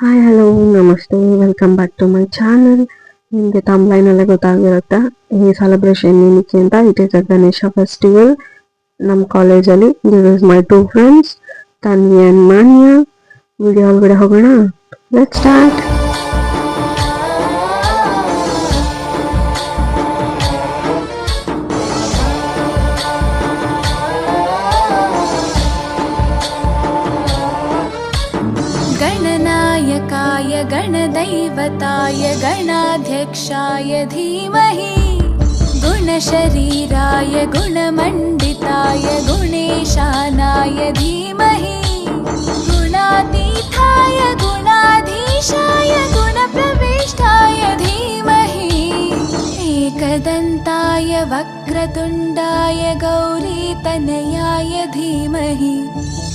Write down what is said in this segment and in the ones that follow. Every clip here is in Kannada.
ಹಾಯ್ ಹಲೋ ನಮಸ್ತೆ welcome back to my channel. ನಿಮಗೆ ತಮ್ಲೈನಲ್ಲೇ ಗೊತ್ತಾಗಿರುತ್ತೆ ಈ ಸೆಲೆಬ್ರೇಷನ್ ಏನಕ್ಕೆ ಅಂತ. It is a Ganesha festival ನಮ್ಮ ಕಾಲೇಜಲ್ಲಿ. This is my two friends Tanvi and Manya. Video ಒಳಗಡೆ ಹೋಗೋಣ, ಲೆಟ್ಸ್ ಸ್ಟಾರ್ಟ್. गणनायकाय गणदैवताय गणाध्यक्षाय धीमहि गुणशरीराय गुणमण्डिताय गुणेशानाय धीमहि गुणातीताय गुणाधीशाय गुणप्रविष्टाय धीमहि एकदन्ताय वक्रतुण्डाय गौरीतनयाय धीमहि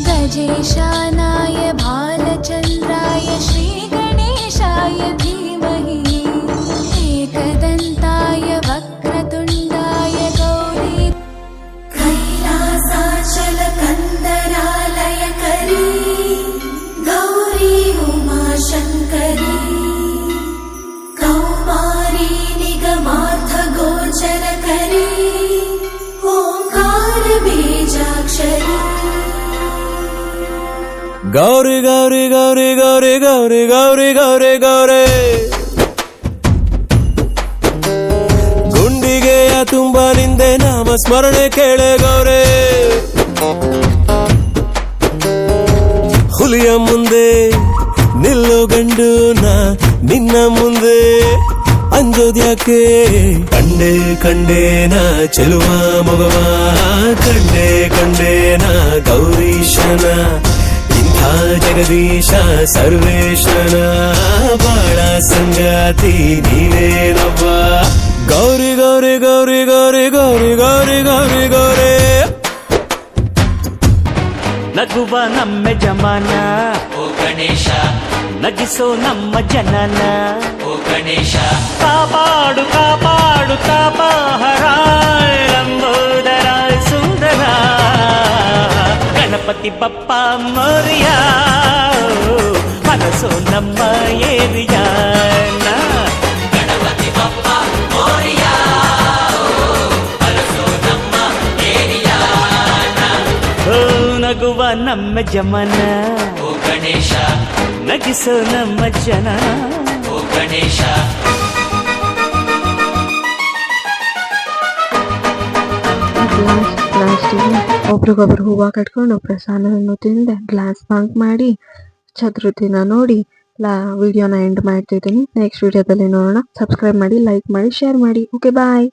गजेशानाय भालचन्द्राय श्रीगणेशाय धीमहि एकदन्ताय वक्रतुण्डाय गौरी कैलासाचलकन्दरालयकरी गौरी उमाशङ्करी कौमारी निगमार्थगोचरकरी ओङ्कारबीजाक्षरी ಗೌರಿ ಗೌರಿ ಗೌರಿ ಗೌರಿ ಗೌರಿ ಗೌರಿ ಗೌರಿ ಗೌರಿ ಗುಂಡಿಗೆಯ ತುಂಬ ನಿಂದೆ ನಾಮ ಸ್ಮರಣೆ ಕೇಳೆ ಗೌರಿ. ಹುಲಿಯ ಮುಂದೆ ನಿಲ್ಲೋ ಗಂಡು ನಾ ನಿನ್ನ ಮುಂದೆ ಅಂಜೋದ್ಯಾಕೆ. ಕಂಡೆ ಕಂಡೇನ ಚೆಲುವ ಮಗವ ಕಂಡೆ ಕಂಡೇನ ಗೌರೀಶನ ಜಗದೀಶ ಸರ್ವೇಶನ ಬಾಳ ಸಂಗಾತಿ ನೀನೇನವ್ವ. ಗೌರಿ ಗೌರಿ ಗೌರಿ ಗೌರಿ ಗೌರಿ ಗೌರಿ ಗೌರಿ ಗೌರಿ ನಗುವ ನಮ್ಮ ಜಮಾನ ಓ ಗಣೇಶ, ನಗಿಸೋ ನಮ್ಮ ಜನನ ಓ ಗಣೇಶ. ಕಾಪಾಡು ಕಾಪಾಡು ತಾಪಹರ ಲಂಬೋದರ ಸುಂದರ ಗಣಪತಿ ಬಪ್ಪ ಮೋರಿಯ ಮನಸ್ಸು ನಮ್ಮ ಏರಿಯಾನ. ಗಣಪತಿ ಬಪ್ಪ ಮೋರಿಯ ಮನಸ್ಸು ನಮ್ಮ ಏರಿಯಾನ. ಓ ನಗುವ ನಮ್ಮ ಜಮನ ಓ ಗಣೇಶ, ನಗಿಸೋ ನಮ್ಮ ಜನ ಓ ಗಣೇಶ. ಒಬ್ರಿಗೊಬ್ರು ಹೂವು ಕಟ್ಕೊಂಡು ಪ್ರಸಾದವನ್ನು ತಿಂದೆ ಗ್ಲಾಸ್ ಬಂಕ್ ಮಾಡಿ ಚತುರ್ಥಿನ ನೋಡಿ ವಿಡಿಯೋನ ಎಂಡ್ ಮಾಡ್ತಿದ್ದೀನಿ. ನೆಕ್ಸ್ಟ್ ವಿಡಿಯೋದಲ್ಲಿ ನೋಡೋಣ. ಸಬ್ಸ್ಕ್ರೈಬ್ ಮಾಡಿ, ಲೈಕ್ ಮಾಡಿ, ಶೇರ್ ಮಾಡಿ. ಓಕೆ ಬಾಯ್.